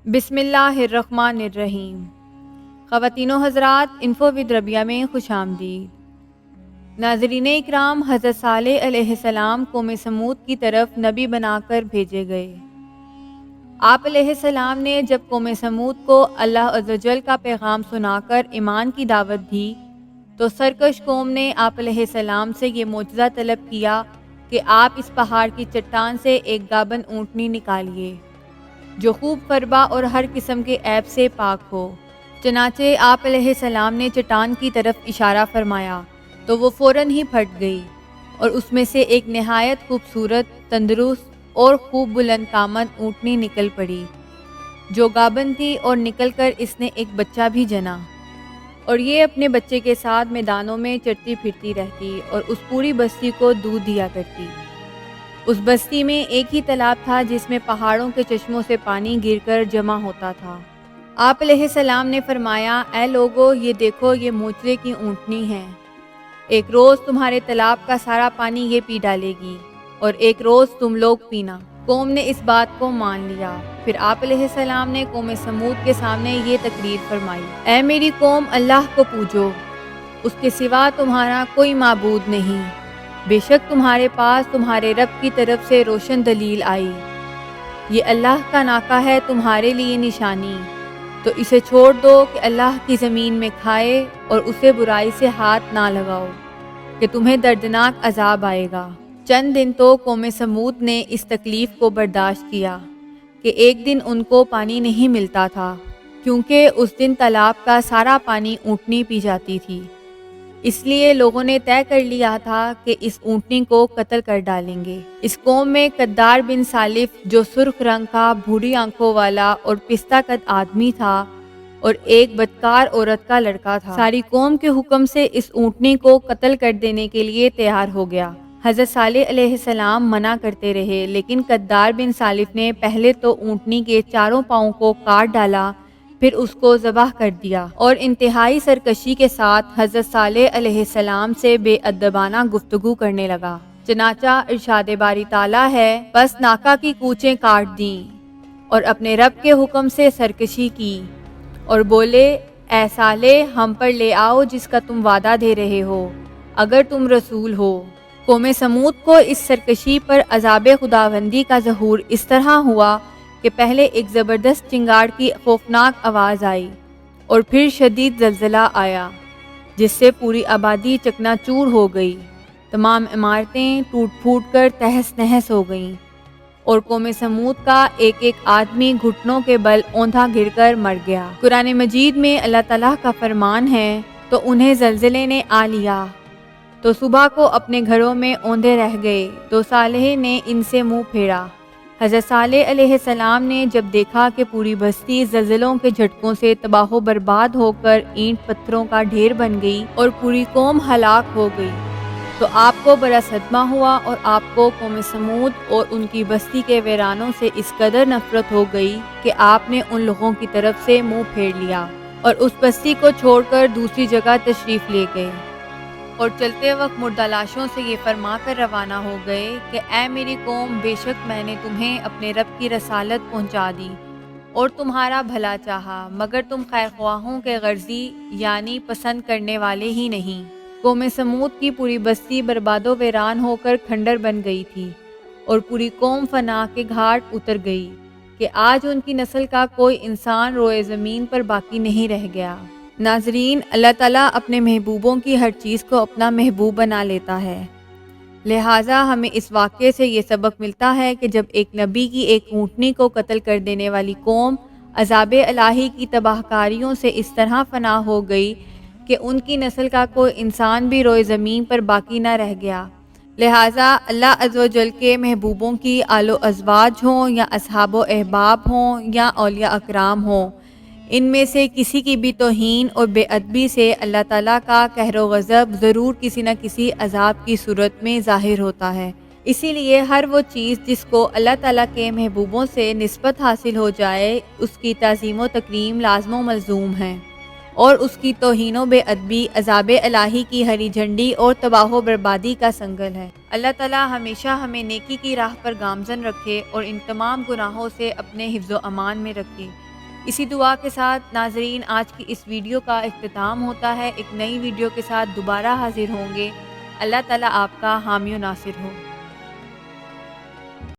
بسم اللہ الرحمن الرحیم۔ خواتین و حضرات، انفو ود ربیہ میں خوش آمدید۔ ناظرین اکرام، حضرت صالح علیہ السلام قوم سمود کی طرف نبی بنا کر بھیجے گئے۔ آپ علیہ السلام نے جب قوم سمود کو اللہ عز و جل کا پیغام سنا کر ایمان کی دعوت دی تو سرکش قوم نے آپ علیہ السلام سے یہ معجزہ طلب کیا کہ آپ اس پہاڑ کی چٹان سے ایک گابن اونٹنی نکالیے جو خوب فربا اور ہر قسم کے عیب سے پاک ہو۔ چنانچہ آپ علیہ السلام نے چٹان کی طرف اشارہ فرمایا تو وہ فوراً ہی پھٹ گئی اور اس میں سے ایک نہایت خوبصورت، تندرست اور خوب بلند قامت اونٹنی نکل پڑی جو گابن تھی، اور نکل کر اس نے ایک بچہ بھی جنا، اور یہ اپنے بچے کے ساتھ میدانوں میں چرتی پھرتی رہتی اور اس پوری بستی کو دودھ دیا کرتی۔ اس بستی میں ایک ہی تالاب تھا جس میں پہاڑوں کے چشموں سے پانی گر کر جمع ہوتا تھا۔ آپ علیہ السلام نے فرمایا، اے لوگو، یہ دیکھو، یہ معجزے کی اونٹنی ہے۔ ایک روز تمہارے تالاب کا سارا پانی یہ پی ڈالے گی اور ایک روز تم لوگ پینا۔ قوم نے اس بات کو مان لیا۔ پھر آپ علیہ السلام نے قوم سمود کے سامنے یہ تقریر فرمائی، اے میری قوم، اللہ کو پوجو، اس کے سوا تمہارا کوئی معبود نہیں۔ بے شک تمہارے پاس تمہارے رب کی طرف سے روشن دلیل آئی۔ یہ اللہ کا ناکہ ہے تمہارے لیے نشانی، تو اسے چھوڑ دو کہ اللہ کی زمین میں کھائے، اور اسے برائی سے ہاتھ نہ لگاؤ کہ تمہیں دردناک عذاب آئے گا۔ چند دن تو قوم سمود نے اس تکلیف کو برداشت کیا کہ ایک دن ان کو پانی نہیں ملتا تھا، کیونکہ اس دن تالاب کا سارا پانی اونٹنی پی جاتی تھی۔ اس لیے لوگوں نے طے کر لیا تھا کہ اس اونٹنی کو قتل کر ڈالیں گے۔ اس قوم میں قدار بن سالف، جو سرخ رنگ کا، بھوری آنکھوں والا اور پستہ قد آدمی تھا، اور ایک بدکار عورت کا لڑکا تھا، ساری قوم کے حکم سے اس اونٹنی کو قتل کر دینے کے لیے تیار ہو گیا۔ حضرت صالح علیہ السلام منع کرتے رہے، لیکن قدار بن سالف نے پہلے تو اونٹنی کے چاروں پاؤں کو کاٹ ڈالا، پھر اس کو ذبح کر دیا، اور انتہائی سرکشی کے ساتھ حضرت صالح علیہ السلام سے بے ادبانہ گفتگو کرنے لگا۔ چنانچہ ارشاد باری تعالیٰ ہے، پس ناکہ کی کوچیں کاٹ دیں اور اپنے رب کے حکم سے سرکشی کی، اور بولے، اے صالح، ہم پر لے آؤ جس کا تم وعدہ دے رہے ہو، اگر تم رسول ہو۔ قوم سمود کو اس سرکشی پر عذاب خداوندی کا ظہور اس طرح ہوا کہ پہلے ایک زبردست چنگاڑ کی خوفناک آواز آئی، اور پھر شدید زلزلہ آیا جس سے پوری آبادی چکنا چور ہو گئی، تمام عمارتیں ٹوٹ پھوٹ کر تہس نہس ہو گئیں، اور قوم سمود کا ایک ایک آدمی گھٹنوں کے بل اوندھا گر کر مر گیا۔ قرآن مجید میں اللہ تعالیٰ کا فرمان ہے، تو انہیں زلزلے نے آ لیا تو صبح کو اپنے گھروں میں اوندھے رہ گئے، تو صالح نے ان سے منہ پھیرا۔ حضرت صالح علیہ السلام نے جب دیکھا کہ پوری بستی زلزلوں کے جھٹکوں سے تباہ و برباد ہو کر اینٹ پتھروں کا ڈھیر بن گئی اور پوری قوم ہلاک ہو گئی، تو آپ کو بڑا صدمہ ہوا، اور آپ کو قوم سمود اور ان کی بستی کے ویرانوں سے اس قدر نفرت ہو گئی کہ آپ نے ان لوگوں کی طرف سے منہ پھیر لیا اور اس بستی کو چھوڑ کر دوسری جگہ تشریف لے گئے، اور چلتے وقت مردہ لاشوں سے یہ فرما کر روانہ ہو گئے کہ اے میری قوم، بے شک میں نے تمہیں اپنے رب کی رسالت پہنچا دی اور تمہارا بھلا چاہا، مگر تم خیر خواہوں کے غرضی یعنی پسند کرنے والے ہی نہیں۔ قوم سمود کی پوری بستی برباد و ویران ہو کر کھنڈر بن گئی تھی، اور پوری قوم فنا کے گھاٹ اتر گئی کہ آج ان کی نسل کا کوئی انسان روئے زمین پر باقی نہیں رہ گیا۔ ناظرین، اللہ تعالیٰ اپنے محبوبوں کی ہر چیز کو اپنا محبوب بنا لیتا ہے، لہٰذا ہمیں اس واقعے سے یہ سبق ملتا ہے کہ جب ایک نبی کی ایک اونٹنی کو قتل کر دینے والی قوم عذاب الہی کی تباہ کاریوں سے اس طرح فنا ہو گئی کہ ان کی نسل کا کوئی انسان بھی روئے زمین پر باقی نہ رہ گیا، لہٰذا اللہ عز و جل کے محبوبوں کی آل و ازواج ہوں یا اصحاب و احباب ہوں یا اولیاء اکرام ہوں، ان میں سے کسی کی بھی توہین اور بے ادبی سے اللہ تعالیٰ کا قہر و غضب ضرور کسی نہ کسی عذاب کی صورت میں ظاہر ہوتا ہے۔ اسی لیے ہر وہ چیز جس کو اللہ تعالیٰ کے محبوبوں سے نسبت حاصل ہو جائے، اس کی تعظیم و تکریم لازم و ملزوم ہے، اور اس کی توہین و بے ادبی عذاب الہی کی ہری جھنڈی اور تباہ و بربادی کا سنگل ہے۔ اللہ تعالیٰ ہمیشہ ہمیں نیکی کی راہ پر گامزن رکھے اور ان تمام گناہوں سے اپنے حفظ و امان میں رکھے۔ اسی دعا کے ساتھ ناظرین آج کی اس ویڈیو کا اختتام ہوتا ہے۔ ایک نئی ویڈیو کے ساتھ دوبارہ حاضر ہوں گے۔ اللہ تعالیٰ آپ کا حامی و ناصر ہو۔